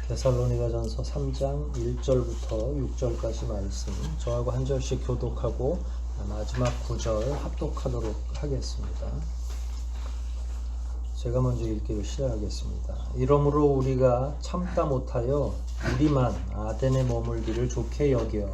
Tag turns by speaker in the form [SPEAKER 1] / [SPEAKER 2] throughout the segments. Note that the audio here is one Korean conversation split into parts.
[SPEAKER 1] 데살로니가전서 3장 1절부터 6절까지 말씀, 저하고 한 절씩 교독하고 마지막 9절 합독하도록 하겠습니다. 제가 먼저 읽기를 시작하겠습니다. 이러므로 우리가 참다 못하여 우리만 아덴에 머물기를 좋게 여겨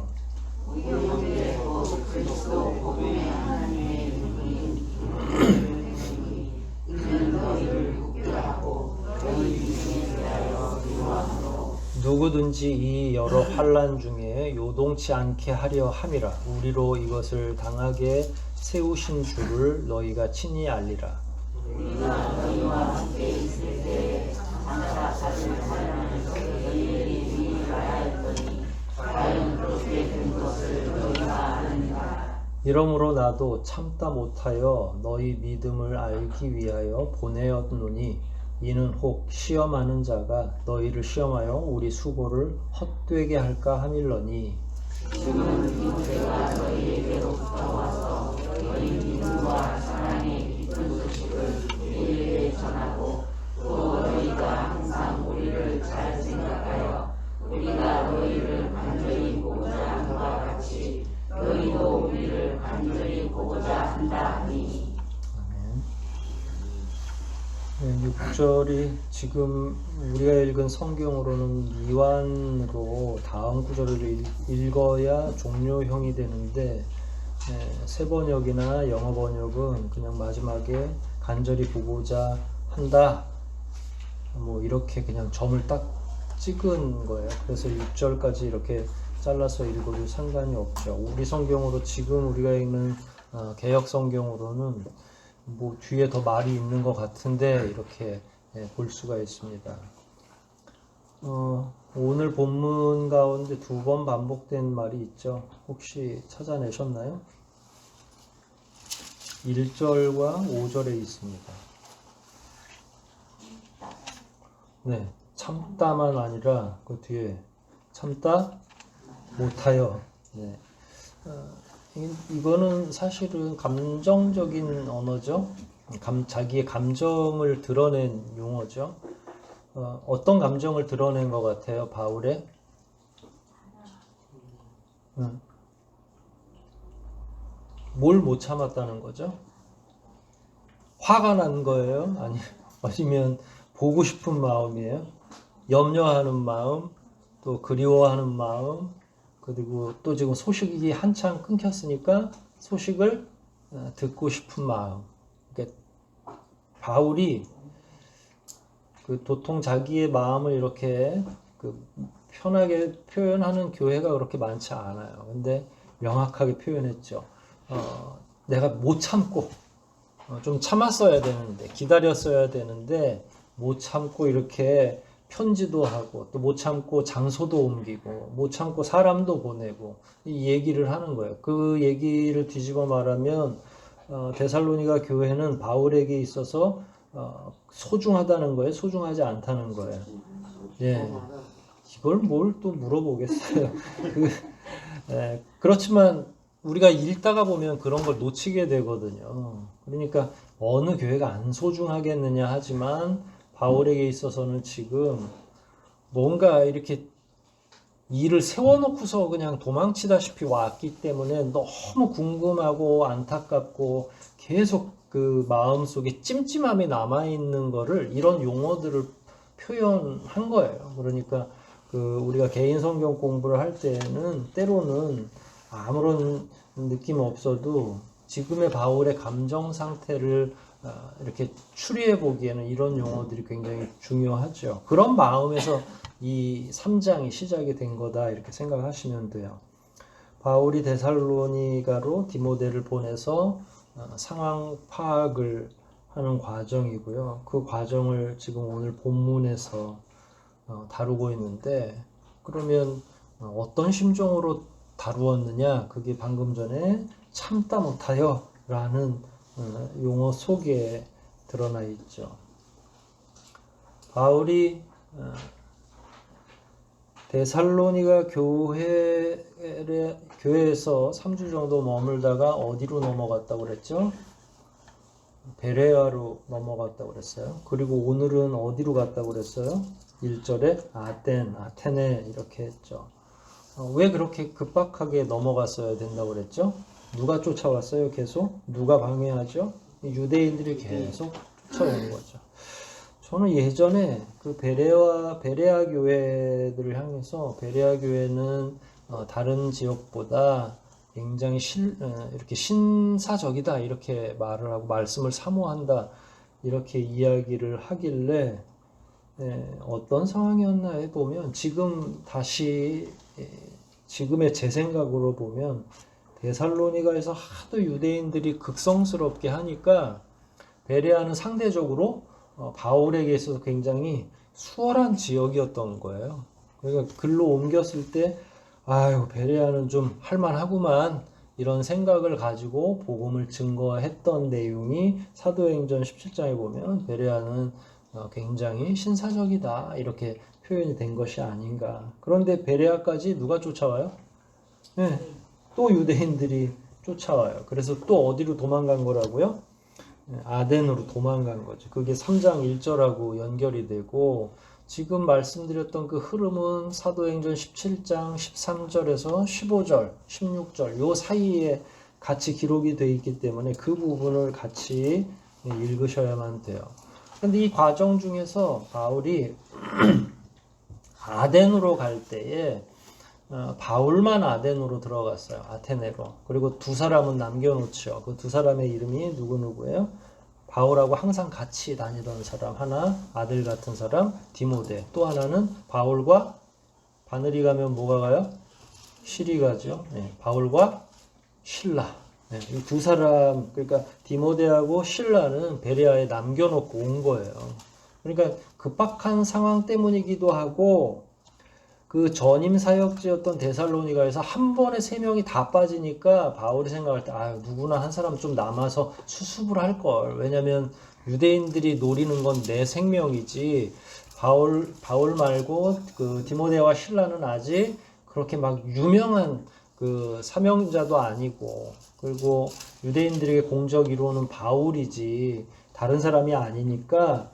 [SPEAKER 1] 누구든지 이 여러 환난 중에 요동치 않게 하려 함이라. 우리로 이것을 당하게 세우신 주를 너희가 친히 알리라. 우리가 너희와 함께 있을 때 장차 받을 환난에서 너희에게 유익하여 했더니 과연 그렇게 된 것을 너희가 아느니라. 이러므로 나도 참다 못하여 너희 믿음을 알기 위하여 보내었노니 이는 혹 시험하는 자가 너희를 시험하여 우리 수고를 헛되게 할까 함일러니. 지금은 디모데가 너희에게로부터 와서 너희 믿음과 사랑의 깊은 소식을 우리에게 전하고 또 너희가 항상 우리를 잘 생각하여 우리가 너희를 간절히 보고자 함과 같이 너희도 우리를 간절히 보고자 한다 하니. 6절이 지금 우리가 읽은 성경으로는 이완으로 다음 구절을 읽어야 종료형이 되는데, 새 번역이나 영어 번역은 그냥 마지막에 간절히 보고자 한다 뭐 이렇게 그냥 점을 딱 찍은 거예요. 그래서 6절까지 이렇게 잘라서 읽어도 상관이 없죠. 우리 성경으로 지금 우리가 읽는 개역 성경으로는 뭐 뒤에 더 말이 있는 것 같은데 이렇게 볼 수가 있습니다. 오늘 본문 가운데 2번 반복된 말이 있죠. 혹시 찾아내셨나요? 1절과 5절에 있습니다. 네, 참다만 아니라 그 뒤에 참다 못하여. 네. 이거는 사실은 감정적인 언어죠. 자기의 감정을 드러낸 용어죠. 어떤 감정을 드러낸 것 같아요, 바울의? 뭘 못 참았다는 거죠? 화가 난 거예요? 아니면 보고 싶은 마음이에요? 염려하는 마음, 또 그리워하는 마음, 그리고 또 지금 소식이 한창 끊겼으니까 소식을 듣고 싶은 마음. 그러니까 바울이 그 도통 자기의 마음을 이렇게 편하게 표현하는 교회가 그렇게 많지 않아요. 근데 명확하게 표현했죠. 내가 못 참고 좀 참았어야 되는데, 기다렸어야 되는데 못 참고 이렇게 편지도 하고, 또 못 참고 장소도 옮기고, 못 참고 사람도 보내고, 이 얘기를 하는 거예요. 그 얘기를 뒤집어 말하면 데살로니가 교회는 바울에게 있어서 소중하다는 거예요, 소중하지 않다는 거예요. 예, 이걸 뭘 또 물어보겠어요. 그렇지만 우리가 읽다가 보면 그런 걸 놓치게 되거든요. 그러니까 어느 교회가 안 소중하겠느냐 하지만 바울에게 있어서는 지금 뭔가 이렇게 일을 세워놓고서 그냥 도망치다시피 왔기 때문에 너무 궁금하고 안타깝고 계속 그 마음속에 찜찜함이 남아있는 거를 이런 용어들을 표현한 거예요. 그러니까 우리가 개인 성경 공부를 할 때는 때로는 아무런 느낌 없어도 지금의 바울의 감정 상태를 이렇게 추리해 보기에는 이런 용어들이 굉장히 중요하죠. 그런 마음에서 이 3장이 시작이 된 거다 이렇게 생각하시면 돼요. 바울이 데살로니가로 디모데를 보내서 상황 파악을 하는 과정이고요. 그 과정을 지금 오늘 본문에서 다루고 있는데, 그러면 어떤 심정으로 다루었느냐? 그게 방금 전에 참다 못하여 라는 용어 속에 드러나 있죠. 바울이 데살로니가 교회에서 3주 정도 머물다가 어디로 넘어갔다고 그랬죠? 베레아로 넘어갔다고 그랬어요. 그리고 오늘은 어디로 갔다고 그랬어요? 1절에 아테네 이렇게 했죠. 왜 그렇게 급박하게 넘어갔어야 된다고 그랬죠? 누가 쫓아왔어요? 계속? 누가 방해하죠? 유대인들이 계속 쫓아오는 거죠. 저는 예전에 그 베레아 교회들을 향해서 베레아 교회는 다른 지역보다 굉장히 이렇게 신사적이다 이렇게 말을 하고 말씀을 사모한다 이렇게 이야기를 하길래 어떤 상황이었나 해보면 지금 다시 지금의 제 생각으로 보면 데살로니가에서 하도 유대인들이 극성스럽게 하니까 베레아는 상대적으로 바울에게 있어서 굉장히 수월한 지역이었던 거예요. 그러니까 글로 옮겼을 때 아유 베레아는 좀 할만하구만 이런 생각을 가지고 복음을 증거했던 내용이 사도행전 17장에 보면 베레아는 굉장히 신사적이다 이렇게 표현이 된 것이 아닌가. 그런데 베레아까지 누가 쫓아와요? 네, 또 유대인들이 쫓아와요. 그래서 또 어디로 도망간 거라고요? 아덴으로 도망간 거죠. 그게 3장 1절하고 연결이 되고 지금 말씀드렸던 그 흐름은 사도행전 17장 13절에서 15절, 16절 요 사이에 같이 기록이 되어 있기 때문에 그 부분을 같이 읽으셔야만 돼요. 그런데 이 과정 중에서 바울이 아덴으로 갈 때에 바울만 아덴으로 들어갔어요. 아테네로. 그리고 두 사람은 남겨놓죠. 그 두 사람의 이름이 누구예요? 바울하고 항상 같이 다니던 사람 하나, 아들 같은 사람 디모데. 또 하나는 바울과 바늘이 가면 뭐가 가요? 실이 가죠. 네, 바울과 실라. 네, 이 두 사람, 그러니까 디모데하고 실라는 베레아에 남겨놓고 온 거예요. 그러니까 급박한 상황 때문이기도 하고 그 전임 사역지였던 데살로니가에서 한 번에 3명이 다 빠지니까 바울이 생각할 때 아유 누구나 한 사람 좀 남아서 수습을 할 걸. 왜냐면 유대인들이 노리는 건 내 생명이지. 바울 말고 그 디모데와 실라는 아직 그렇게 막 유명한 그 사명자도 아니고 그리고 유대인들에게 공적 이루는 바울이지 다른 사람이 아니니까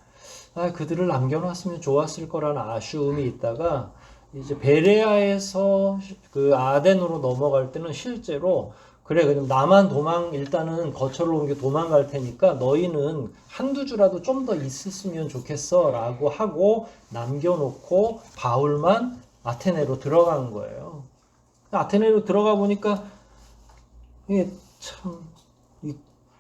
[SPEAKER 1] 그들을 남겨놨으면 좋았을 거라는 아쉬움이 있다가 이제 베레아에서 그 아덴으로 넘어갈 때는 실제로 그래 그럼 나만 일단은 거처를 옮겨 도망갈 테니까 너희는 한두 주라도 좀 더 있었으면 좋겠어 라고 하고 남겨놓고 바울만 아테네로 들어간 거예요. 아테네로 들어가 보니까 이게 참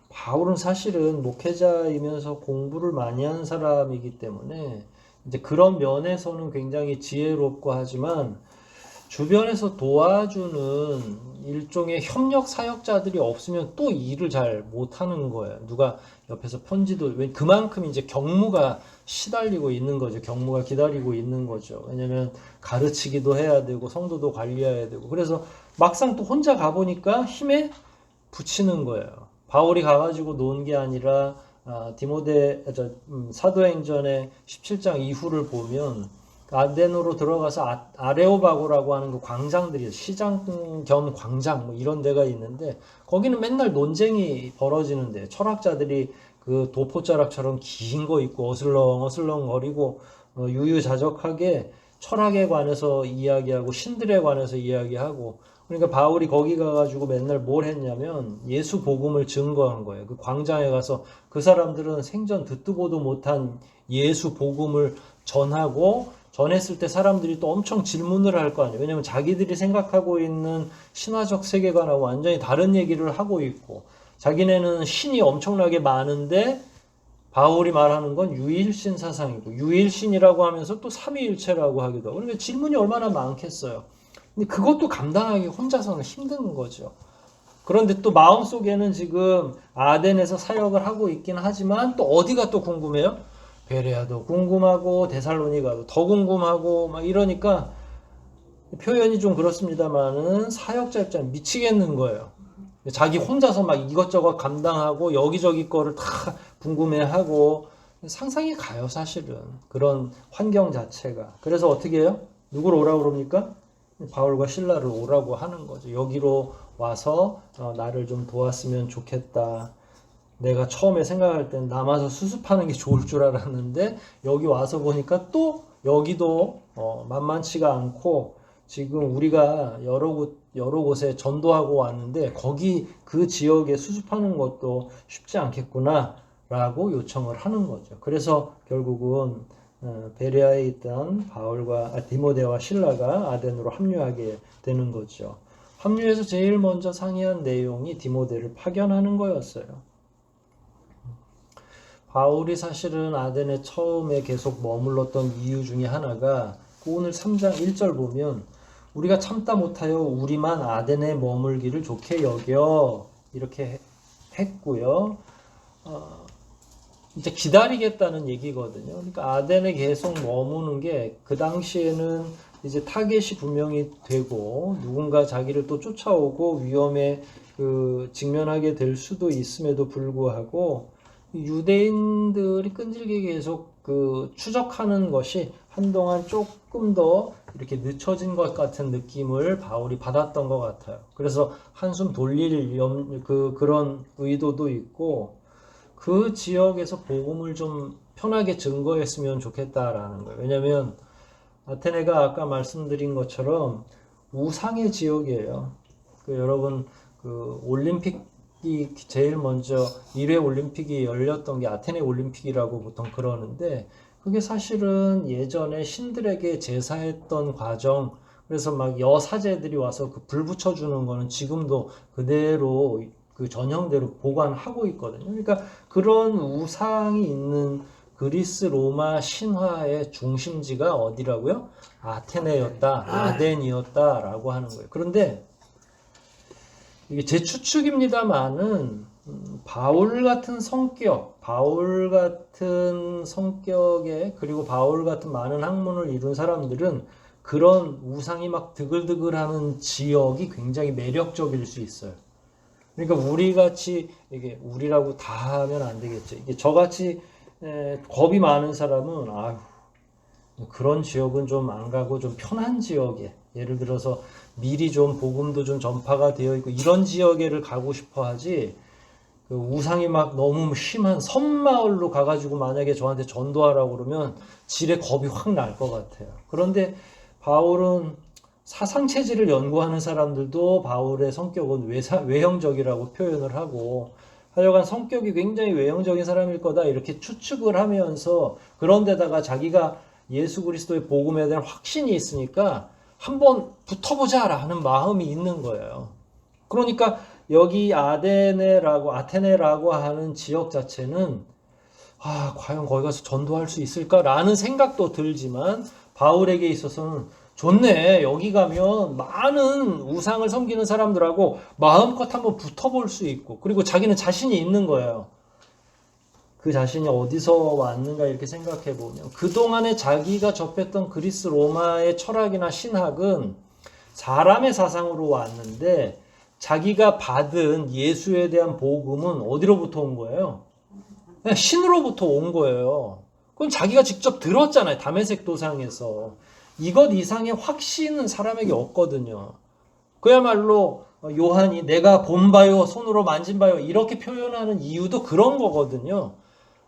[SPEAKER 1] 바울은 사실은 목회자이면서 공부를 많이 한 사람이기 때문에 이제 그런 면에서는 굉장히 지혜롭고 하지만 주변에서 도와주는 일종의 협력 사역자들이 없으면 또 일을 잘 못하는 거예요. 누가 옆에서 편지도 그만큼 이제 경무가 시달리고 있는 거죠. 경무가 기다리고 있는 거죠. 왜냐면 가르치기도 해야 되고 성도도 관리해야 되고 그래서 막상 또 혼자 가보니까 힘에 부치는 거예요. 바울이 가가지고 놓은 게 아니라 사도행전의 17장 이후를 보면 아덴으로 들어가서 아레오바고라고 하는 그 광장들이 시장 겸 광장 뭐 이런 데가 있는데 거기는 맨날 논쟁이 벌어지는데 철학자들이 그 도포자락처럼 긴 거 입고 어슬렁어슬렁 거리고 유유자적하게 철학에 관해서 이야기하고 신들에 관해서 이야기하고 그러니까 바울이 거기 가가지고 맨날 뭘 했냐면 예수 복음을 증거한 거예요. 그 광장에 가서 그 사람들은 생전 듣도 보도 못한 예수 복음을 전했을 때 사람들이 또 엄청 질문을 할 거 아니에요. 왜냐면 자기들이 생각하고 있는 신화적 세계관하고 완전히 다른 얘기를 하고 있고 자기네는 신이 엄청나게 많은데 바울이 말하는 건 유일신 사상이고 유일신이라고 하면서 또 삼위일체라고 하기도 하고 그러니까 질문이 얼마나 많겠어요. 근데 그것도 감당하기 혼자서는 힘든 거죠. 그런데 또 마음속에는 지금 아덴에서 사역을 하고 있긴 하지만 또 어디가 또 궁금해요? 베레아도 궁금하고 데살로니가도 더 궁금하고 막 이러니까 표현이 좀 그렇습니다만은 사역자 입장 미치겠는 거예요. 자기 혼자서 막 이것저것 감당하고 여기저기 거를 다 궁금해하고 상상이 가요 사실은 그런 환경 자체가. 그래서 어떻게 해요? 누구를 오라고 그럽니까? 바울과 실라를 오라고 하는 거죠. 여기로 와서 나를 좀 도왔으면 좋겠다. 내가 처음에 생각할 땐 남아서 수습하는 게 좋을 줄 알았는데 여기 와서 보니까 또 여기도 만만치가 않고 지금 우리가 여러 곳에 전도하고 왔는데 거기 그 지역에 수습하는 것도 쉽지 않겠구나 라고 요청을 하는 거죠. 그래서 결국은 베레아에 있던 디모데와 실라가 아덴으로 합류하게 되는 거죠. 합류해서 제일 먼저 상의한 내용이 디모데를 파견하는 거였어요. 바울이 사실은 아덴에 처음에 계속 머물렀던 이유 중에 하나가 오늘 3장 1절 보면 우리가 참다 못하여 우리만 아덴에 머물기를 좋게 여겨 이렇게 했고요. 이제 기다리겠다는 얘기거든요. 그러니까 아덴에 계속 머무는 게 그 당시에는 이제 타겟이 분명히 되고 누군가 자기를 또 쫓아오고 위험에 직면하게 될 수도 있음에도 불구하고 유대인들이 끈질기게 계속 추적하는 것이 한동안 조금 더 이렇게 늦춰진 것 같은 느낌을 바울이 받았던 것 같아요. 그래서 한숨 돌릴 그런 의도도 있고 그 지역에서 복음을 좀 편하게 증거했으면 좋겠다라는 거예요. 왜냐하면 아테네가 아까 말씀드린 것처럼 우상의 지역이에요. 여러분 올림픽이 제일 먼저 1회 올림픽이 열렸던 게 아테네 올림픽이라고 보통 그러는데 그게 사실은 예전에 신들에게 제사했던 과정, 그래서 막 여사제들이 와서 불 붙여주는 거는 지금도 그대로 전형대로 보관하고 있거든요. 그러니까 그런 우상이 있는 그리스 로마 신화의 중심지가 어디라고요? 아테네였다, 아덴이었다라고 하는 거예요. 그런데 이게 제 추측입니다만은 바울 같은 성격에 그리고 바울 같은 많은 학문을 이룬 사람들은 그런 우상이 막 드글드글하는 지역이 굉장히 매력적일 수 있어요. 그러니까 우리 같이 이게 우리라고 다 하면 안 되겠죠. 이게 저같이 겁이 많은 사람은 그런 지역은 좀 안 가고 좀 편한 지역에 예를 들어서 미리 좀 복음도 좀 전파가 되어 있고 이런 지역에를 가고 싶어 하지 우상이 막 너무 심한 섬마을로 가가지고 만약에 저한테 전도하라고 그러면 질에 겁이 확 날 것 같아요. 그런데 바울은 사상체질을 연구하는 사람들도 바울의 성격은 외형적이라고 표현을 하고 하여간 성격이 굉장히 외형적인 사람일 거다 이렇게 추측을 하면서 그런데다가 자기가 예수 그리스도의 복음에 대한 확신이 있으니까 한번 붙어보자라는 마음이 있는 거예요. 그러니까 여기 아테네라고 하는 지역 자체는 과연 거기 가서 전도할 수 있을까라는 생각도 들지만 바울에게 있어서는 좋네. 여기 가면 많은 우상을 섬기는 사람들하고 마음껏 한번 붙어볼 수 있고 그리고 자기는 자신이 있는 거예요. 그 자신이 어디서 왔는가 이렇게 생각해 보면 그동안에 자기가 접했던 그리스 로마의 철학이나 신학은 사람의 사상으로 왔는데 자기가 받은 예수에 대한 복음은 어디로부터 온 거예요? 그냥 신으로부터 온 거예요. 그건 자기가 직접 들었잖아요. 다메섹 도상에서. 이것 이상의 확신은 사람에게 없거든요. 그야말로 요한이 내가 본 바요, 손으로 만진 바요 이렇게 표현하는 이유도 그런 거거든요.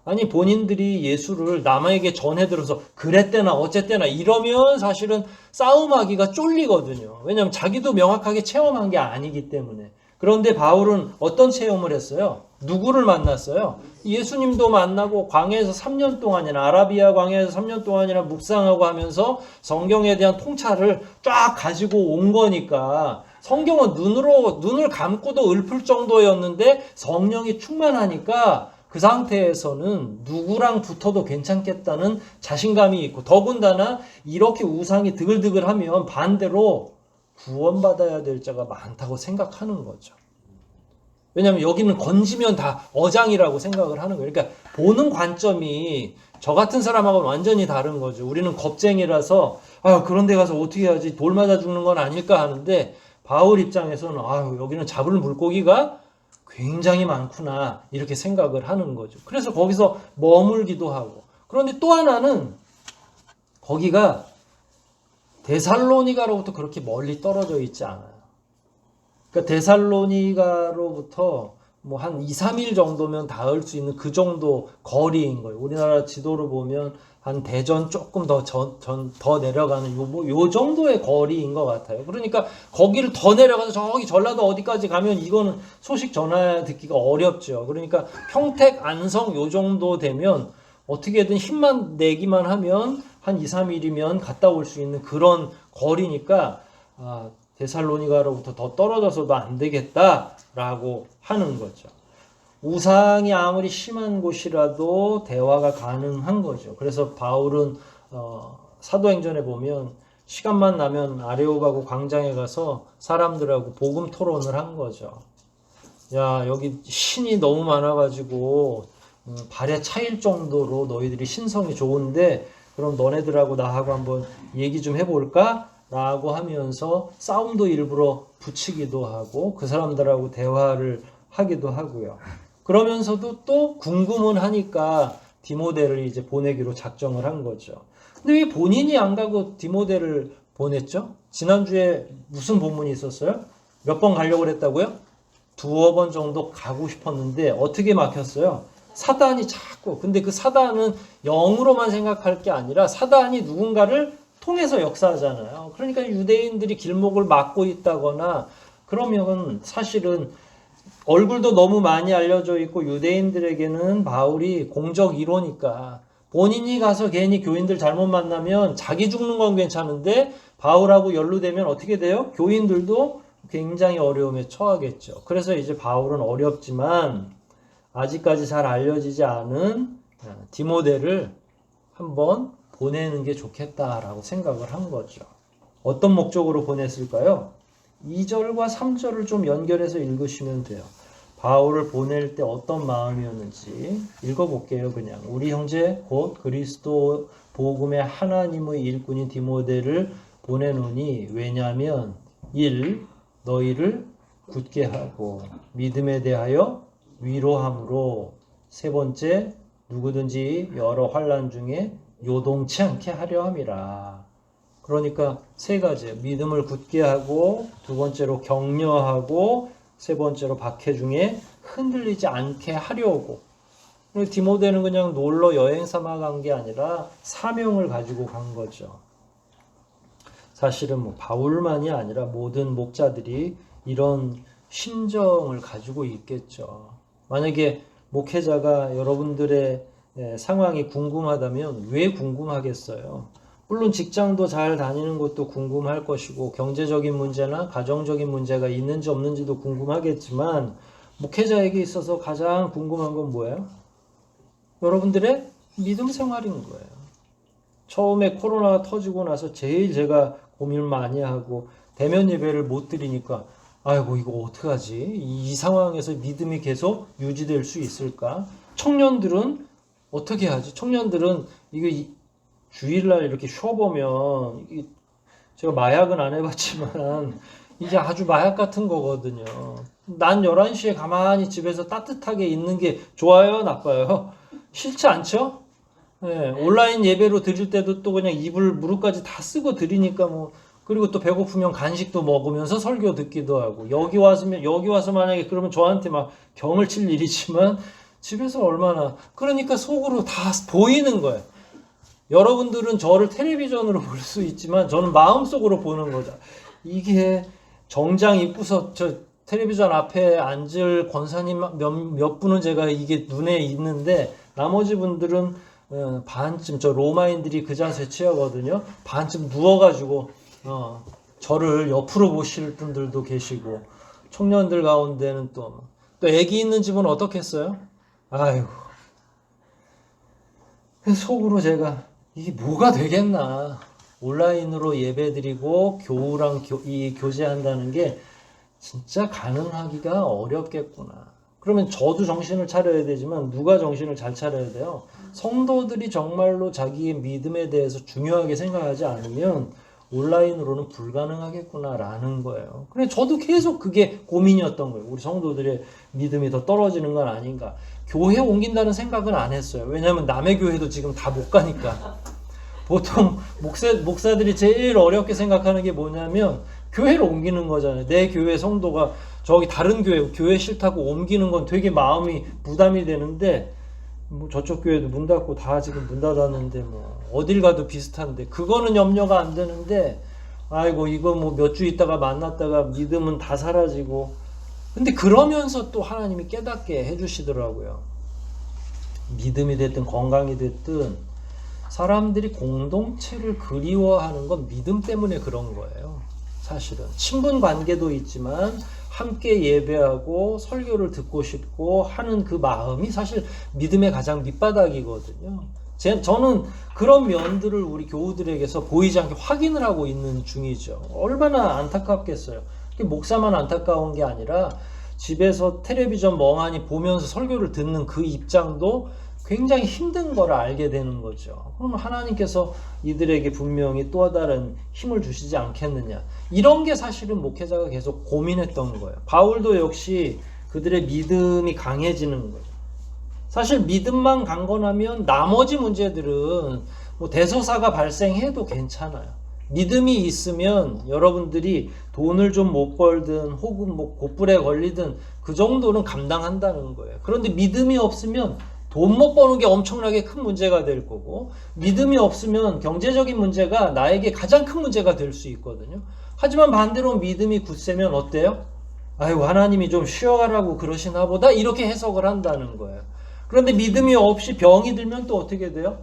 [SPEAKER 1] 아니 본인들이 예수를 남에게 전해들어서 그랬대나 어쨌대나 이러면 사실은 싸움하기가 쫄리거든요. 왜냐하면 자기도 명확하게 체험한 게 아니기 때문에. 그런데 바울은 어떤 체험을 했어요? 누구를 만났어요? 예수님도 만나고 광야에서 3년 동안이나 아라비아 광야에서 3년 동안이나 묵상하고 하면서 성경에 대한 통찰을 쫙 가지고 온 거니까 성경은 눈을 감고도 읊을 정도였는데 성령이 충만하니까 그 상태에서는 누구랑 붙어도 괜찮겠다는 자신감이 있고 더군다나 이렇게 우상이 드글드글하면 반대로 구원받아야 될 자가 많다고 생각하는 거죠. 왜냐하면 여기는 건지면 다 어장이라고 생각을 하는 거예요. 그러니까 보는 관점이 저 같은 사람하고는 완전히 다른 거죠. 우리는 겁쟁이라서 그런 데 가서 어떻게 해야지 돌 맞아 죽는 건 아닐까 하는데 바울 입장에서는 여기는 잡을 물고기가 굉장히 많구나 이렇게 생각을 하는 거죠. 그래서 거기서 머물기도 하고 그런데 또 하나는 거기가 데살로니가로부터 그렇게 멀리 떨어져 있지 않아요. 그러니까 데살로니가로부터 뭐 한 2, 3일 정도면 닿을 수 있는 그 정도 거리인 거예요. 우리나라 지도를 보면 한 대전 조금 더 내려가는 요 정도의 거리인 것 같아요. 그러니까 거기를 더 내려가서 저기 전라도 어디까지 가면 이거는 소식 전화 듣기가 어렵죠. 그러니까 평택, 안성 요 정도 되면 어떻게든 힘만 내기만 하면 한 2, 3일이면 갔다 올 수 있는 그런 거리니까 데살로니가로부터 더 떨어져서도 안 되겠다라고 하는 거죠. 우상이 아무리 심한 곳이라도 대화가 가능한 거죠. 그래서 바울은 사도행전에 보면 시간만 나면 아레오가고 광장에 가서 사람들하고 복음 토론을 한 거죠. 야, 여기 신이 너무 많아가지고 발에 차일 정도로 너희들이 신성이 좋은데 그럼 너네들하고 나하고 한번 얘기 좀 해볼까? 라고 하면서 싸움도 일부러 붙이기도 하고 그 사람들하고 대화를 하기도 하고요. 그러면서도 또 궁금은 하니까 디모데를 이제 보내기로 작정을 한 거죠. 근데 왜 본인이 안 가고 디모데를 보냈죠? 지난주에 무슨 본문이 있었어요? 몇 번 가려고 그랬다고요? 2번 정도 가고 싶었는데 어떻게 막혔어요? 사단이 자꾸. 근데 그 사단은 영으로만 생각할 게 아니라 사단이 누군가를 통해서 역사하잖아요. 그러니까 유대인들이 길목을 막고 있다거나 그러면 사실은 얼굴도 너무 많이 알려져 있고 유대인들에게는 바울이 공적 1호니까 본인이 가서 괜히 교인들 잘못 만나면 자기 죽는 건 괜찮은데 바울하고 연루되면 어떻게 돼요? 교인들도 굉장히 어려움에 처하겠죠. 그래서 이제 바울은 어렵지만 아직까지 잘 알려지지 않은 디모데를 한번 보내는 게 좋겠다라고 생각을 한 거죠. 어떤 목적으로 보냈을까요? 2절과 3절을 좀 연결해서 읽으시면 돼요. 바울을 보낼 때 어떤 마음이었는지 읽어볼게요. 그냥 우리 형제 곧 그리스도 복음의 하나님의 일꾼인 디모데를 보내노니 왜냐하면 1. 너희를 굳게 하고 믿음에 대하여 위로함으로 3번째 누구든지 여러 환난 중에 요동치 않게 하려 함이라. 그러니까 3가지 믿음을 굳게 하고 2번째로 격려하고 3번째로 박해 중에 흔들리지 않게 하려고. 디모데는 그냥 놀러 여행 삼아 간 게 아니라 사명을 가지고 간 거죠. 사실은 뭐 바울만이 아니라 모든 목자들이 이런 심정을 가지고 있겠죠. 만약에 목회자가 여러분들의 상황이 궁금하다면 왜 궁금하겠어요? 물론 직장도 잘 다니는 것도 궁금할 것이고 경제적인 문제나 가정적인 문제가 있는지 없는지도 궁금하겠지만 목회자에게 있어서 가장 궁금한 건 뭐예요? 여러분들의 믿음 생활인 거예요. 처음에 코로나가 터지고 나서 제일 제가 고민을 많이 하고 대면 예배를 못 드리니까 아이고 이거 어떡하지? 이 상황에서 믿음이 계속 유지될 수 있을까? 청년들은 어떻게 하지? 청년들은 이거 주일날 이렇게 쉬어보면 제가 마약은 안 해봤지만 이게 아주 마약 같은 거거든요. 난 11시에 가만히 집에서 따뜻하게 있는 게 좋아요? 나빠요? 싫지 않죠? 네, 온라인 예배로 드릴 때도 또 그냥 이불 무릎까지 다 쓰고 드리니까 뭐 그리고 또 배고프면 간식도 먹으면서 설교 듣기도 하고 여기 와서 만약에 그러면 저한테 막 경을 칠 일이지만 집에서 얼마나 그러니까 속으로 다 보이는 거예요. 여러분들은 저를 텔레비전으로 볼 수 있지만 저는 마음속으로 보는 거죠. 이게 정장 입고서 저 텔레비전 앞에 앉을 권사님 몇 분은 제가 이게 눈에 있는데 나머지 분들은 반쯤 저 로마인들이 그 자세 취하거든요. 반쯤 누워가지고 저를 옆으로 보실 분들도 계시고 청년들 가운데는 또 애기 있는 집은 어떻겠어요? 아이고 속으로 제가 이게 뭐가 되겠나 온라인으로 예배드리고 교우랑 교제한다는 게 진짜 가능하기가 어렵겠구나. 그러면 저도 정신을 차려야 되지만 누가 정신을 잘 차려야 돼요? 성도들이 정말로 자기의 믿음에 대해서 중요하게 생각하지 않으면 온라인으로는 불가능하겠구나라는 거예요. 그래 저도 계속 그게 고민이었던 거예요. 우리 성도들의 믿음이 더 떨어지는 건 아닌가. 교회 옮긴다는 생각은 안 했어요. 왜냐하면 남의 교회도 지금 다 못 가니까. 보통 목사들이 제일 어렵게 생각하는 게 뭐냐면 교회를 옮기는 거잖아요. 내 교회 성도가 저기 다른 교회 싫다고 옮기는 건 되게 마음이 부담이 되는데, 뭐 저쪽 교회도 문 닫고 다 지금 문 닫았는데 뭐 어딜 가도 비슷한데 그거는 염려가 안 되는데, 아이고 이거 뭐 몇 주 있다가 만났다가 믿음은 다 사라지고. 근데 그러면서 또 하나님이 깨닫게 해주시더라고요. 믿음이 됐든 건강이 됐든 사람들이 공동체를 그리워하는 건 믿음 때문에 그런 거예요. 사실은 친분 관계도 있지만 함께 예배하고 설교를 듣고 싶고 하는 그 마음이 사실 믿음의 가장 밑바닥이거든요. 저는 그런 면들을 우리 교우들에게서 보이지 않게 확인을 하고 있는 중이죠. 얼마나 안타깝겠어요. 목사만 안타까운 게 아니라 집에서 텔레비전 멍하니 보면서 설교를 듣는 그 입장도 굉장히 힘든 걸 알게 되는 거죠. 그럼 하나님께서 이들에게 분명히 또 다른 힘을 주시지 않겠느냐. 이런 게 사실은 목회자가 계속 고민했던 거예요. 바울도 역시 그들의 믿음이 강해지는 거예요. 사실 믿음만 강건하면 나머지 문제들은 뭐 대소사가 발생해도 괜찮아요. 믿음이 있으면 여러분들이 돈을 좀 못 벌든 혹은 뭐 곧불에 걸리든 그 정도는 감당한다는 거예요. 그런데 믿음이 없으면 돈 못 버는 게 엄청나게 큰 문제가 될 거고, 믿음이 없으면 경제적인 문제가 나에게 가장 큰 문제가 될 수 있거든요. 하지만 반대로 믿음이 굳세면 어때요? 아이고 하나님이 좀 쉬어가라고 그러시나 보다, 이렇게 해석을 한다는 거예요. 그런데 믿음이 없이 병이 들면 또 어떻게 돼요?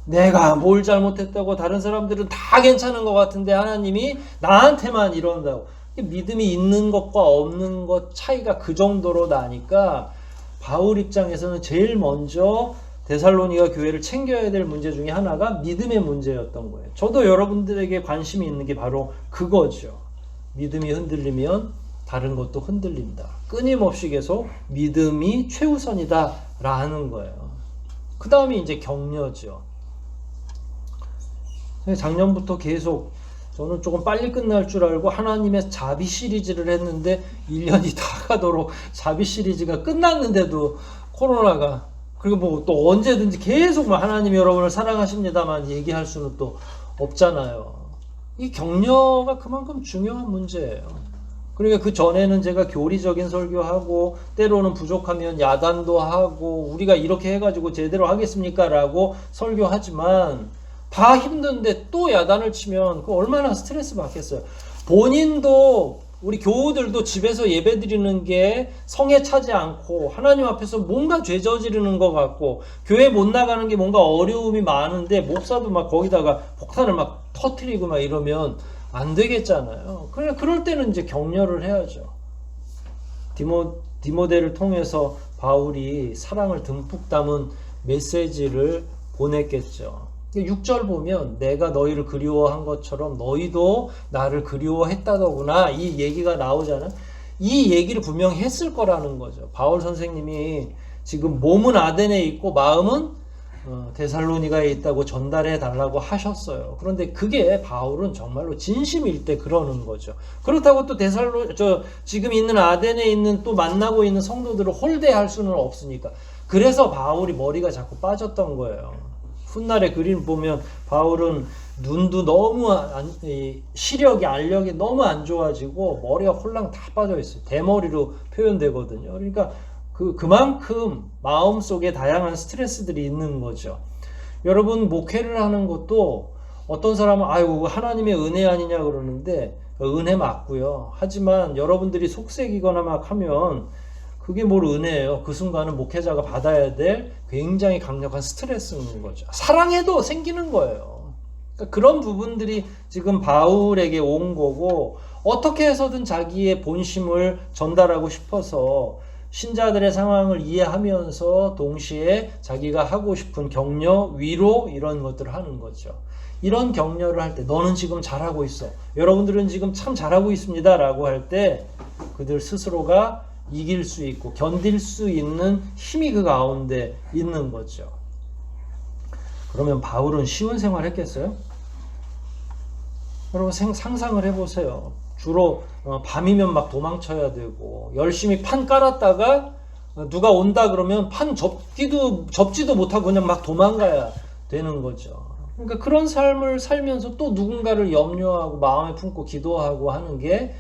[SPEAKER 1] 내가 뭘 잘못했다고 다른 사람들은 다 괜찮은 것 같은데 하나님이 나한테만 이런다고. 믿음이 있는 것과 없는 것 차이가 그 정도로 나니까 바울 입장에서는 제일 먼저 데살로니가 교회를 챙겨야 될 문제 중에 하나가 믿음의 문제였던 거예요. 저도 여러분들에게 관심이 있는 게 바로 그거죠. 믿음이 흔들리면 다른 것도 흔들린다. 끊임없이 계속 믿음이 최우선이다 라는 거예요. 그 다음에 이제 격려죠. 작년부터 계속 저는 조금 빨리 끝날 줄 알고 하나님의 자비 시리즈를 했는데 1년이 다 가도록 자비 시리즈가 끝났는데도 코로나가, 그리고 뭐 또 언제든지 계속 하나님이 여러분을 사랑하십니다만 얘기할 수는 또 없잖아요. 이 격려가 그만큼 중요한 문제예요. 그러니까 그 전에는 제가 교리적인 설교하고 때로는 부족하면 야단도 하고 우리가 이렇게 해가지고 제대로 하겠습니까? 라고 설교하지만 다 힘든데 또 야단을 치면 그 얼마나 스트레스 받겠어요. 본인도 우리 교우들도 집에서 예배 드리는 게 성에 차지 않고 하나님 앞에서 뭔가 죄 저지르는 것 같고 교회 못 나가는 게 뭔가 어려움이 많은데 목사도 막 거기다가 폭탄을 막 터뜨리고 막 이러면 안 되겠잖아요. 그러니까 그럴 때는 이제 격려를 해야죠. 디모데를 통해서 바울이 사랑을 듬뿍 담은 메시지를 보냈겠죠. 6절 보면 내가 너희를 그리워한 것처럼 너희도 나를 그리워했다더구나, 이 얘기가 나오잖아요. 이 얘기를 분명히 했을 거라는 거죠. 바울 선생님이 지금 몸은 아덴에 있고 마음은 데살로니가에 있다고 전달해 달라고 하셨어요. 그런데 그게 바울은 정말로 진심일 때 그러는 거죠. 그렇다고 또 지금 있는 아덴에 있는 또 만나고 있는 성도들을 홀대할 수는 없으니까. 그래서 바울이 머리가 자꾸 빠졌던 거예요. 훗날의 그림 보면 바울은 눈도 너무 시력이 알력이 너무 안 좋아지고 머리가 홀랑 다 빠져 있어요. 대머리로 표현되거든요. 그러니까 그만큼 마음속에 다양한 스트레스들이 있는 거죠. 여러분 목회를 하는 것도 어떤 사람은 아이고 하나님의 은혜 아니냐 그러는데 은혜 맞고요. 하지만 여러분들이 속색이거나 막 하면 그게 뭘 은혜예요. 그 순간은 목회자가 받아야 될 굉장히 강력한 스트레스인 거죠. 사랑해도 생기는 거예요. 그러니까 그런 부분들이 지금 바울에게 온 거고, 어떻게 해서든 자기의 본심을 전달하고 싶어서 신자들의 상황을 이해하면서 동시에 자기가 하고 싶은 격려, 위로 이런 것들을 하는 거죠. 이런 격려를 할 때 너는 지금 잘하고 있어. 여러분들은 지금 참 잘하고 있습니다. 라고 할 때 그들 스스로가 이길 수 있고 견딜 수 있는 힘이 그 가운데 있는 거죠. 그러면 바울은 쉬운 생활 했겠어요? 여러분 상상을 해보세요. 주로 밤이면 막 도망쳐야 되고 열심히 판 깔았다가 누가 온다 그러면 판 접지도 못하고 그냥 막 도망가야 되는 거죠. 그러니까 그런 삶을 살면서 또 누군가를 염려하고 마음에 품고 기도하고 하는 게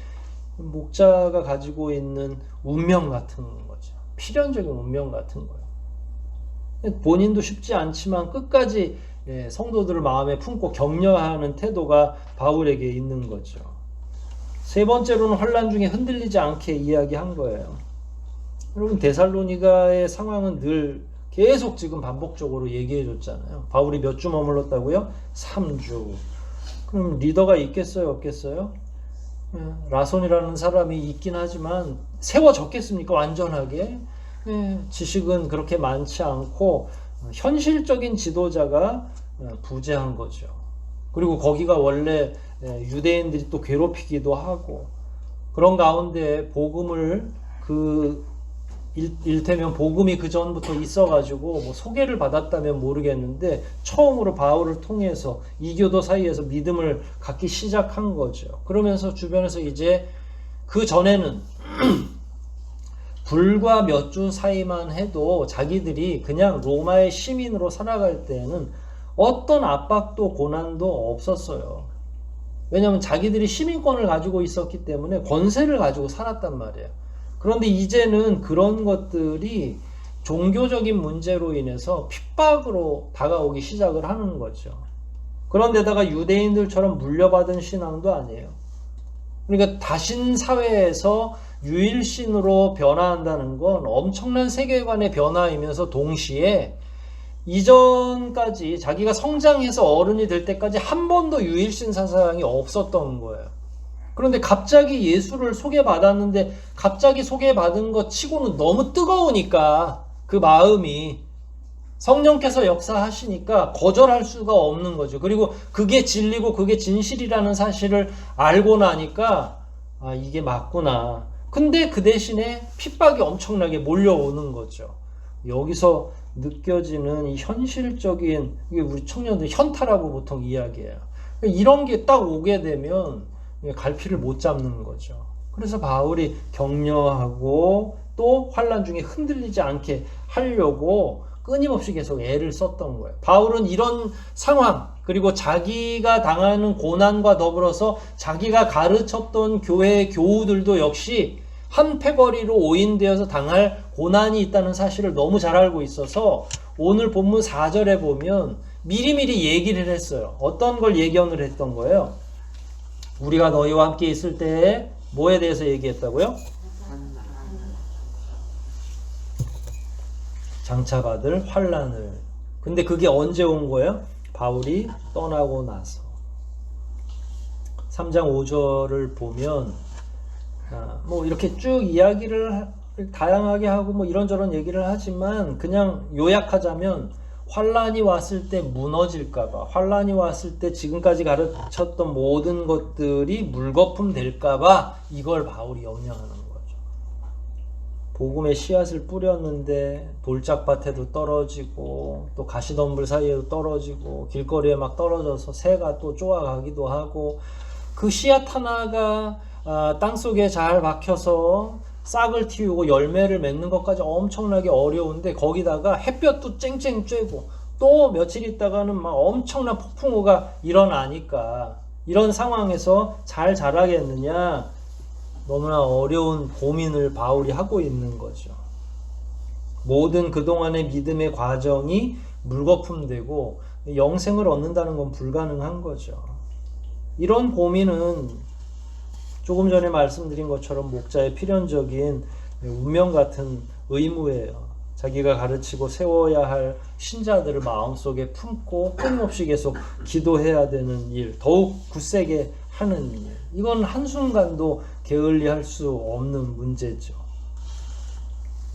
[SPEAKER 1] 목자가 가지고 있는 운명 같은 거죠. 필연적인 운명 같은 거예요. 본인도 쉽지 않지만 끝까지 성도들을 마음에 품고 격려하는 태도가 바울에게 있는 거죠. 세 번째로는 환난 중에 흔들리지 않게 이야기한 거예요. 여러분 데살로니가의 상황은 늘 계속 지금 반복적으로 얘기해 줬잖아요. 바울이 몇 주 머물렀다고요? 3주. 그럼 리더가 있겠어요? 없겠어요? 라손이라는 사람이 있긴 하지만 세워졌겠습니까? 완전하게? 지식은 그렇게 많지 않고 현실적인 지도자가 부재한 거죠. 그리고 거기가 원래 유대인들이 또 괴롭히기도 하고 그런 가운데 복음을 일테면 복음이 그 전부터 있어가지고 뭐 소개를 받았다면 모르겠는데 처음으로 바울을 통해서 이교도 사이에서 믿음을 갖기 시작한 거죠. 그러면서 주변에서 이제 그 전에는 불과 몇 주 사이만 해도 자기들이 그냥 로마의 시민으로 살아갈 때에는 어떤 압박도 고난도 없었어요. 왜냐하면 자기들이 시민권을 가지고 있었기 때문에 권세를 가지고 살았단 말이에요. 그런데 이제는 그런 것들이 종교적인 문제로 인해서 핍박으로 다가오기 시작을 하는 거죠. 그런데다가 유대인들처럼 물려받은 신앙도 아니에요. 그러니까 다신 사회에서 유일신으로 변화한다는 건 엄청난 세계관의 변화이면서 동시에 이전까지 자기가 성장해서 어른이 될 때까지 한 번도 유일신 사상이 없었던 거예요. 그런데 갑자기 예수를 소개받았는데 갑자기 소개받은 것 치고는 너무 뜨거우니까 그 마음이 성령께서 역사하시니까 거절할 수가 없는 거죠. 그리고 그게 진리고 그게 진실이라는 사실을 알고 나니까 아 이게 맞구나. 근데 그 대신에 핍박이 엄청나게 몰려오는 거죠. 여기서 느껴지는 이 현실적인 이게 우리 청년들 현타라고 보통 이야기해요. 이런 게 딱 오게 되면 갈피를 못 잡는 거죠. 그래서 바울이 격려하고 또 환난 중에 흔들리지 않게 하려고 끊임없이 계속 애를 썼던 거예요. 바울은 이런 상황 그리고 자기가 당하는 고난과 더불어서 자기가 가르쳤던 교회의 교우들도 역시 한 패거리로 오인되어서 당할 고난이 있다는 사실을 너무 잘 알고 있어서 오늘 본문 4절에 보면 미리미리 얘기를 했어요. 어떤 걸 예견을 했던 거예요? 우리가 너희와 함께 있을 때에 뭐에 대해서 얘기했다고요? 장차 받을 환난을. 근데 그게 언제 온 거예요? 바울이 떠나고 나서. 3장 5절을 보면 뭐 이렇게 쭉 이야기를 다양하게 하고 뭐 이런저런 얘기를 하지만 그냥 요약하자면 환란이 왔을 때 무너질까봐, 환란이 왔을 때 지금까지 가르쳤던 모든 것들이 물거품 될까봐 이걸 바울이 염려하는 거죠. 복음의 씨앗을 뿌렸는데 돌짝밭에도 떨어지고 또 가시덤불 사이에도 떨어지고 길거리에 막 떨어져서 새가 또 쪼아가기도 하고 그 씨앗 하나가 땅속에 잘 박혀서 싹을 틔우고 열매를 맺는 것까지 엄청나게 어려운데 거기다가 햇볕도 쨍쨍 쬐고 또 며칠 있다가는 막 엄청난 폭풍우가 일어나니까 이런 상황에서 잘 자라겠느냐 너무나 어려운 고민을 바울이 하고 있는 거죠. 모든 그동안의 믿음의 과정이 물거품되고 영생을 얻는다는 건 불가능한 거죠. 이런 고민은 조금 전에 말씀드린 것처럼 목자의 필연적인 운명 같은 의무예요. 자기가 가르치고 세워야 할 신자들을 마음속에 품고 끊임없이 계속 기도해야 되는 일, 더욱 굳세게 하는 일. 이건 한순간도 게을리할 수 없는 문제죠.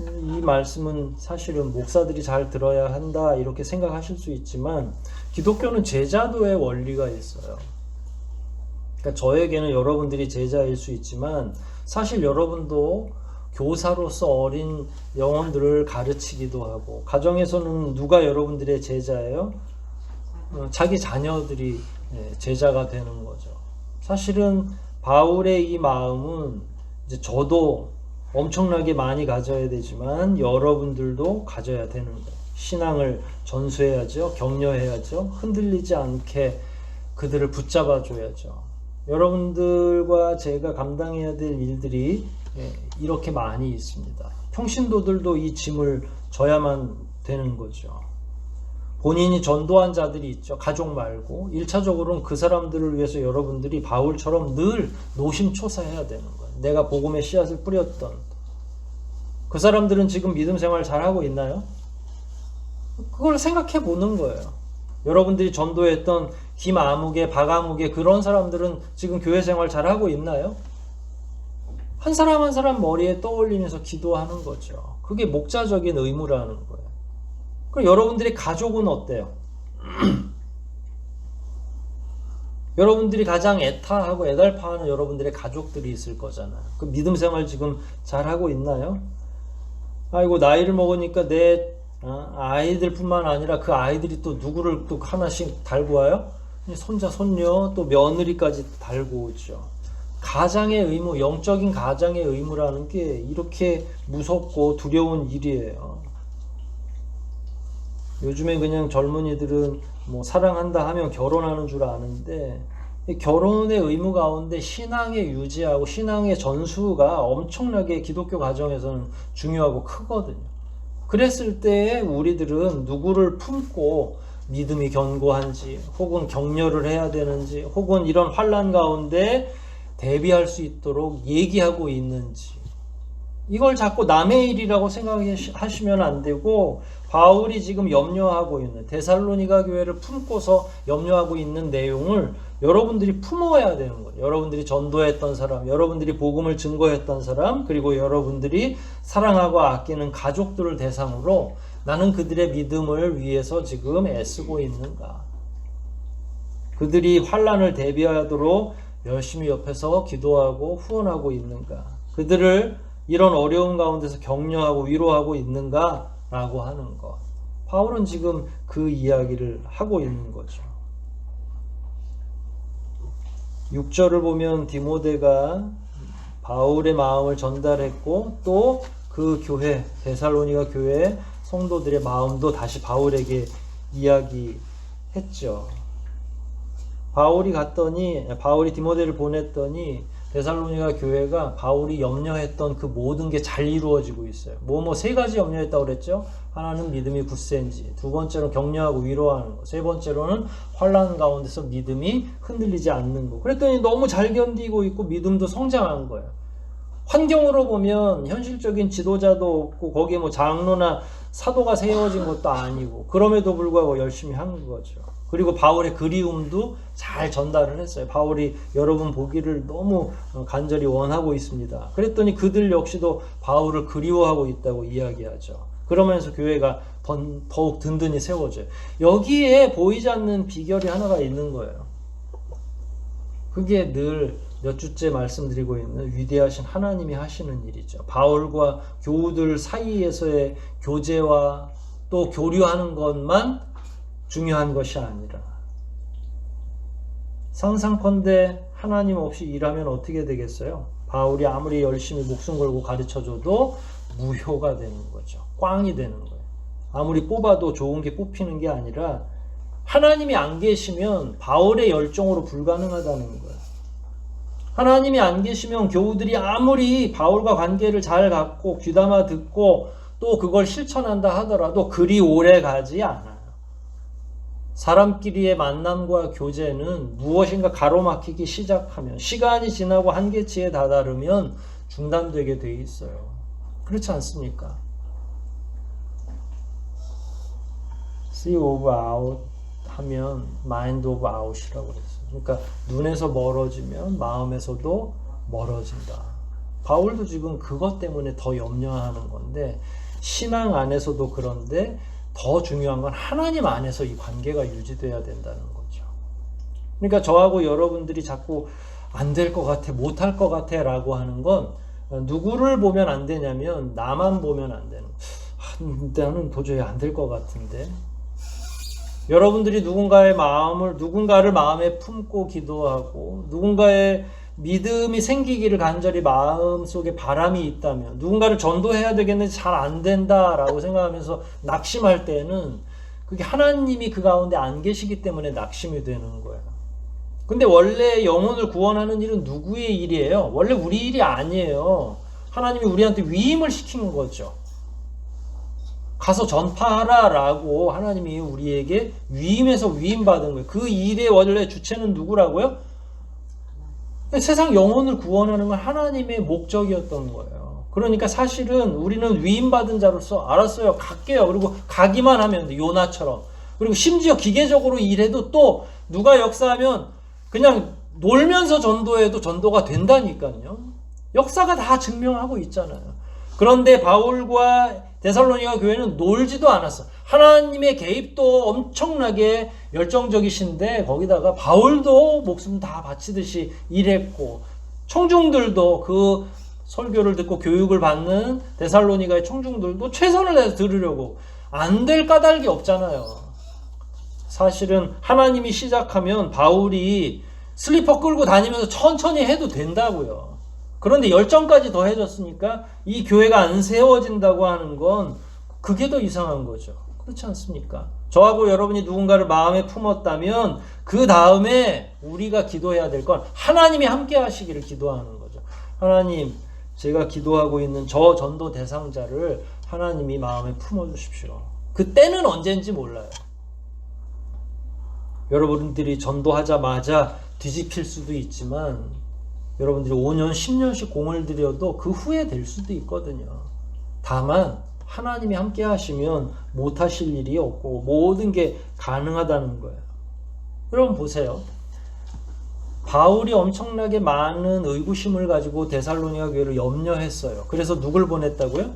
[SPEAKER 1] 이 말씀은 사실은 목사들이 잘 들어야 한다 이렇게 생각하실 수 있지만 기독교는 제자도의 원리가 있어요. 그러니까 저에게는 여러분들이 제자일 수 있지만 사실 여러분도 교사로서 어린 영혼들을 가르치기도 하고 가정에서는 누가 여러분들의 제자예요? 자기 자녀들이 제자가 되는 거죠. 사실은 바울의 이 마음은 이제 저도 엄청나게 많이 가져야 되지만 여러분들도 가져야 되는 거예요. 신앙을 전수해야죠. 격려해야죠. 흔들리지 않게 그들을 붙잡아 줘야죠. 여러분들과 제가 감당해야 될 일들이 이렇게 많이 있습니다. 평신도들도 이 짐을 져야만 되는 거죠. 본인이 전도한 자들이 있죠. 가족 말고 1차적으로는 그 사람들을 위해서 여러분들이 바울처럼 늘 노심초사해야 되는 거예요. 내가 복음의 씨앗을 뿌렸던 그 사람들은 지금 믿음 생활 잘하고 있나요? 그걸 생각해 보는 거예요. 여러분들이 전도했던 김아무개, 박아무개 그런 사람들은 지금 교회 생활 잘하고 있나요? 한 사람 한 사람 머리에 떠올리면서 기도하는 거죠. 그게 목자적인 의무라는 거예요. 그럼 여러분들의 가족은 어때요? 여러분들이 가장 애타하고 애달파하는 여러분들의 가족들이 있을 거잖아요. 그 믿음 생활 지금 잘하고 있나요? 아이고 나이를 먹으니까 내 아이들뿐만 아니라 그 아이들이 또 누구를 또 하나씩 달고 와요? 손자, 손녀, 또 며느리까지 달고 오죠. 가장의 의무, 영적인 가장의 의무라는 게 이렇게 무섭고 두려운 일이에요. 요즘에 그냥 젊은이들은 뭐 사랑한다 하면 결혼하는 줄 아는데 결혼의 의무 가운데 신앙의 유지하고 신앙의 전수가 엄청나게 기독교 가정에서는 중요하고 크거든요. 그랬을 때 우리들은 누구를 품고 믿음이 견고한지 혹은 격려를 해야 되는지 혹은 이런 환난 가운데 대비할 수 있도록 얘기하고 있는지 이걸 자꾸 남의 일이라고 생각하시면 안 되고 바울이 지금 염려하고 있는 데살로니가 교회를 품고서 염려하고 있는 내용을 여러분들이 품어야 되는 거예요. 여러분들이 전도했던 사람, 여러분들이 복음을 증거했던 사람, 그리고 여러분들이 사랑하고 아끼는 가족들을 대상으로 나는 그들의 믿음을 위해서 지금 애쓰고 있는가? 그들이 환난을 대비하도록 열심히 옆에서 기도하고 후원하고 있는가? 그들을 이런 어려움 가운데서 격려하고 위로하고 있는가? 라고 하는 것. 바울은 지금 그 이야기를 하고 있는 거죠. 6절을 보면 디모데가 바울의 마음을 전달했고 또 그 교회, 데살로니가 교회 성도들의 마음도 다시 바울에게 이야기했죠. 바울이 디모데를 보냈더니 데살로니가 교회가 바울이 염려했던 그 모든 게 잘 이루어지고 있어요. 세 가지 염려했다고 그랬죠. 하나는 믿음이 굳센지, 두 번째로는 격려하고 위로하는 거, 세 번째로는 환난 가운데서 믿음이 흔들리지 않는 거. 그랬더니 너무 잘 견디고 있고 믿음도 성장한 거예요. 환경으로 보면 현실적인 지도자도 없고 거기에 장로나 사도가 세워진 것도 아니고 그럼에도 불구하고 열심히 한 거죠. 그리고 바울의 그리움도 잘 전달을 했어요. 바울이 여러분 보기를 너무 간절히 원하고 있습니다. 그랬더니 그들 역시도 바울을 그리워하고 있다고 이야기하죠. 그러면서 교회가 더욱 든든히 세워져요. 여기에 보이지 않는 비결이 하나가 있는 거예요. 그게 늘 몇 주째 말씀드리고 있는 위대하신 하나님이 하시는 일이죠. 바울과 교우들 사이에서의 교제와 또 교류하는 것만 중요한 것이 아니라 상상컨대 하나님 없이 일하면 어떻게 되겠어요? 바울이 아무리 열심히 목숨 걸고 가르쳐줘도 무효가 되는 거죠. 꽝이 되는 거예요. 아무리 뽑아도 좋은 게 뽑히는 게 아니라 하나님이 안 계시면 바울의 열정으로 불가능하다는 거예요. 하나님이 안 계시면 교우들이 아무리 바울과 관계를 잘 갖고 귀담아 듣고 또 그걸 실천한다 하더라도 그리 오래 가지 않아요. 사람끼리의 만남과 교제는 무엇인가 가로막히기 시작하면 시간이 지나고 한계치에 다다르면 중단되게 돼 있어요. 그렇지 않습니까? See of out 하면 mind of out이라고 그랬어요. 그러니까 눈에서 멀어지면 마음에서도 멀어진다. 바울도 지금 그것 때문에 더 염려하는 건데 신앙 안에서도 그런데 더 중요한 건 하나님 안에서 이 관계가 유지돼야 된다는 거죠. 그러니까 저하고 여러분들이 자꾸 안 될 것 같아, 못할 것 같아 라고 하는 건 누구를 보면 안 되냐면 나만 보면 안 되는 거예요. 나는 도저히 안 될 것 같은데. 여러분들이 누군가를 마음에 품고 기도하고 누군가의 믿음이 생기기를 간절히 마음속에 바람이 있다면, 누군가를 전도해야 되겠는데 잘 안 된다라고 생각하면서 낙심할 때는 그게 하나님이 그 가운데 안 계시기 때문에 낙심이 되는 거예요. 근데 원래 영혼을 구원하는 일은 누구의 일이에요? 원래 우리 일이 아니에요. 하나님이 우리한테 위임을 시킨 거죠. 가서 전파하라라고 하나님이 우리에게 위임해서 위임받은 거예요. 그 일의 원래 주체는 누구라고요? 세상 영혼을 구원하는 건 하나님의 목적이었던 거예요. 그러니까 사실은 우리는 위임받은 자로서 알았어요. 갈게요. 그리고 가기만 하면 돼. 요나처럼. 그리고 심지어 기계적으로 일해도 또 누가 역사하면 그냥 놀면서 전도해도 전도가 된다니까요. 역사가 다 증명하고 있잖아요. 그런데 바울과 데살로니가 교회는 놀지도 않았어. 하나님의 개입도 엄청나게 열정적이신데 거기다가 바울도 목숨 다 바치듯이 일했고 청중들도 그 설교를 듣고 교육을 받는 데살로니가의 청중들도 최선을 다해서 들으려고 안 될 까닭이 없잖아요. 사실은 하나님이 시작하면 바울이 슬리퍼 끌고 다니면서 천천히 해도 된다고요. 그런데 열정까지 더해졌으니까 이 교회가 안 세워진다고 하는 건 그게 더 이상한 거죠. 그렇지 않습니까? 저하고 여러분이 누군가를 마음에 품었다면 그 다음에 우리가 기도해야 될 건 하나님이 함께 하시기를 기도하는 거죠. 하나님, 제가 기도하고 있는 저 전도 대상자를 하나님이 마음에 품어주십시오. 그때는 언제인지 몰라요. 여러분들이 전도하자마자 뒤집힐 수도 있지만 여러분들이 5년, 10년씩 공을 들여도 그 후에 될 수도 있거든요. 다만 하나님이 함께 하시면 못하실 일이 없고 모든 게 가능하다는 거예요. 여러분 보세요. 바울이 엄청나게 많은 의구심을 가지고 데살로니가 교회를 염려했어요. 그래서 누굴 보냈다고요?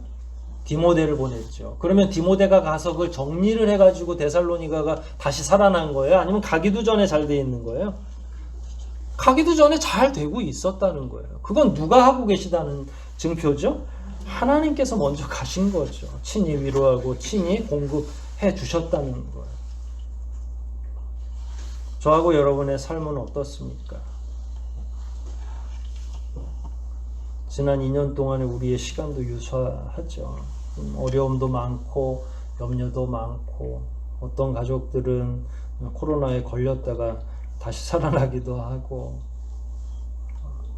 [SPEAKER 1] 디모데를 보냈죠. 그러면 디모데가 가서 그걸 정리를 해가지고 데살로니가가 다시 살아난 거예요? 아니면 가기도 전에 잘 돼 있는 거예요? 가기도 전에 잘 되고 있었다는 거예요. 그건 누가 하고 계시다는 증표죠? 하나님께서 먼저 가신 거죠. 친히 위로하고 친히 공급해 주셨다는 거예요. 저하고 여러분의 삶은 어떻습니까? 지난 2년 동안에 우리의 시간도 유사하죠. 어려움도 많고 염려도 많고 어떤 가족들은 코로나에 걸렸다가 다시 살아나기도 하고.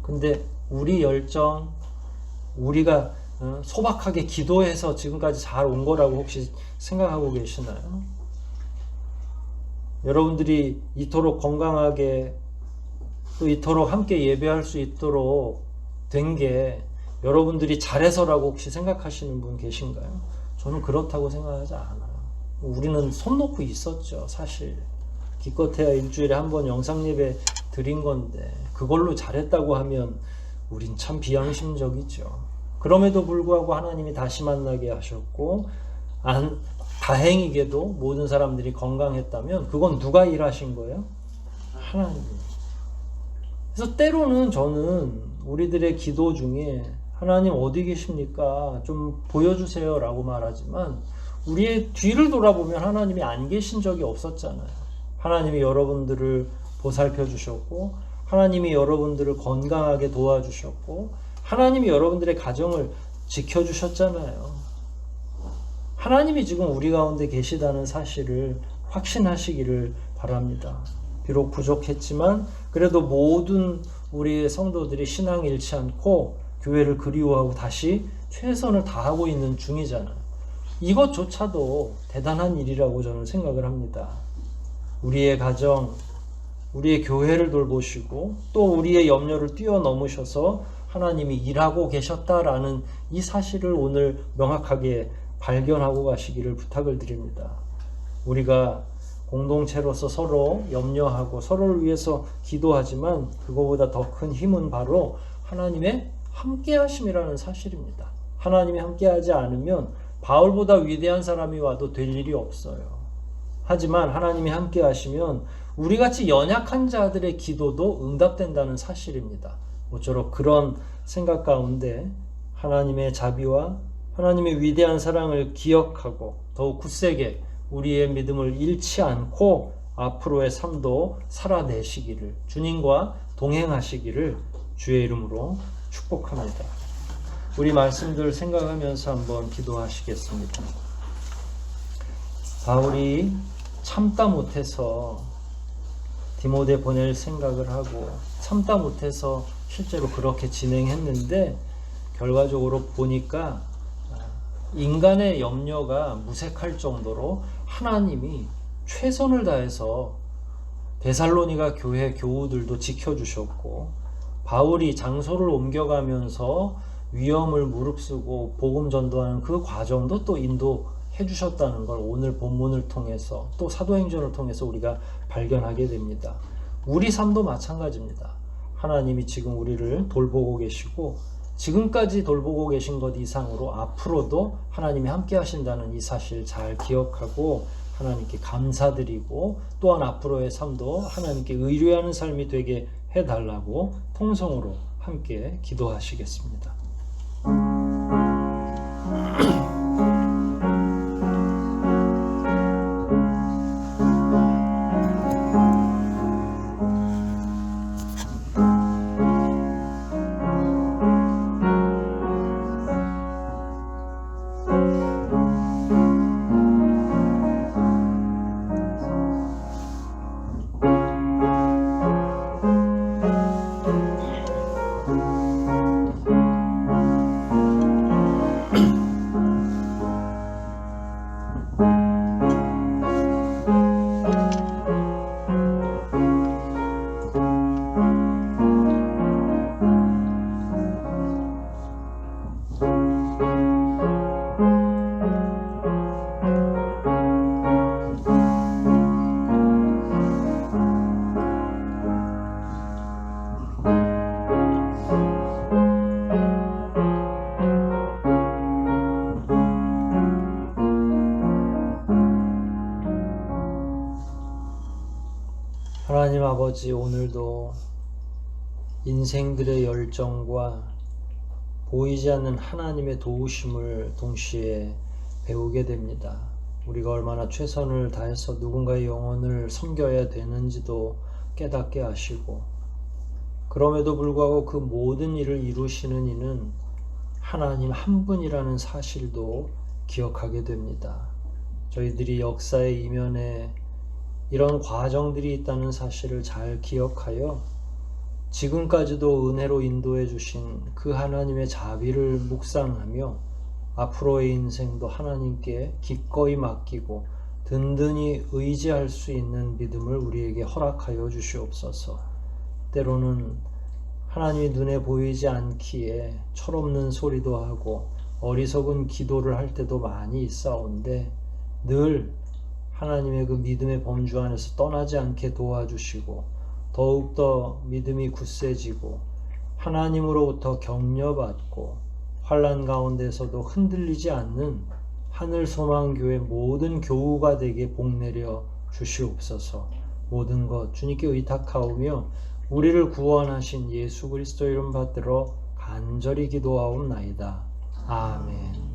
[SPEAKER 1] 근데 우리 열정, 우리가 소박하게 기도해서 지금까지 잘 온 거라고 혹시 생각하고 계시나요? 여러분들이 이토록 건강하게 또 이토록 함께 예배할 수 있도록 된 게 여러분들이 잘해서라고 혹시 생각하시는 분 계신가요? 저는 그렇다고 생각하지 않아요. 우리는 손 놓고 있었죠, 사실. 기껏해야 일주일에 한 번 영상 예배 드린 건데 그걸로 잘했다고 하면 우린 참 비양심적이죠. 그럼에도 불구하고 하나님이 다시 만나게 하셨고 다행히게도 모든 사람들이 건강했다면 그건 누가 일하신 거예요? 하나님. 그래서 때로는 저는 우리들의 기도 중에 하나님 어디 계십니까? 좀 보여주세요 라고 말하지만 우리의 뒤를 돌아보면 하나님이 안 계신 적이 없었잖아요. 하나님이 여러분들을 보살펴 주셨고 하나님이 여러분들을 건강하게 도와주셨고 하나님이 여러분들의 가정을 지켜주셨잖아요. 하나님이 지금 우리 가운데 계시다는 사실을 확신하시기를 바랍니다. 비록 부족했지만 그래도 모든 우리의 성도들이 신앙 잃지 않고 교회를 그리워하고 다시 최선을 다하고 있는 중이잖아요. 이것조차도 대단한 일이라고 저는 생각을 합니다. 우리의 가정, 우리의 교회를 돌보시고 또 우리의 염려를 뛰어넘으셔서 하나님이 일하고 계셨다라는 이 사실을 오늘 명확하게 발견하고 가시기를 부탁을 드립니다. 우리가 공동체로서 서로 염려하고 서로를 위해서 기도하지만 그거보다 더 큰 힘은 바로 하나님의 함께하심이라는 사실입니다. 하나님이 함께하지 않으면 바울보다 위대한 사람이 와도 될 일이 없어요. 하지만 하나님이 함께 하시면 우리같이 연약한 자들의 기도도 응답된다는 사실입니다. 모쪼록 그런 생각 가운데 하나님의 자비와 하나님의 위대한 사랑을 기억하고 더욱 굳세게 우리의 믿음을 잃지 않고 앞으로의 삶도 살아내시기를 주님과 동행하시기를 주의 이름으로 축복합니다. 우리 말씀들 생각하면서 한번 기도하시겠습니다. 바울이 참다 못해서 디모데 보낼 생각을 하고 참다 못해서 실제로 그렇게 진행했는데 결과적으로 보니까 인간의 염려가 무색할 정도로 하나님이 최선을 다해서 데살로니가 교회 교우들도 지켜주셨고, 바울이 장소를 옮겨가면서 위험을 무릅쓰고 복음 전도하는 그 과정도 또 인도해 주셨다는 걸 오늘 본문을 통해서 또 사도행전을 통해서 우리가 발견하게 됩니다. 우리 삶도 마찬가지입니다. 하나님이 지금 우리를 돌보고 계시고 지금까지 돌보고 계신 것 이상으로 앞으로도 하나님이 함께 하신다는 이 사실 잘 기억하고 하나님께 감사드리고, 또한 앞으로의 삶도 하나님께 의뢰하는 삶이 되게 해달라고 통성으로 함께 기도하시겠습니다. 하나님 아버지, 오늘도 인생들의 열정과 보이지 않는 하나님의 도우심을 동시에 배우게 됩니다. 우리가 얼마나 최선을 다해서 누군가의 영혼을 섬겨야 되는지도 깨닫게 하시고, 그럼에도 불구하고 그 모든 일을 이루시는 이는 하나님 한 분이라는 사실도 기억하게 됩니다. 저희들이 역사의 이면에 이런 과정들이 있다는 사실을 잘 기억하여 지금까지도 은혜로 인도해 주신 그 하나님의 자비를 묵상하며 앞으로의 인생도 하나님께 기꺼이 맡기고 든든히 의지할 수 있는 믿음을 우리에게 허락하여 주시옵소서. 때로는 하나님이 눈에 보이지 않기에 철없는 소리도 하고 어리석은 기도를 할 때도 많이 있사온데, 늘 하나님의 그 믿음의 범주 안에서 떠나지 않게 도와주시고 더욱더 믿음이 굳세지고 하나님으로부터 격려받고 환난 가운데서도 흔들리지 않는 하늘소망교회 모든 교우가 되게 복내려 주시옵소서. 모든 것 주님께 의탁하오며 우리를 구원하신 예수 그리스도 이름 받들어 간절히 기도하옵나이다. 아멘.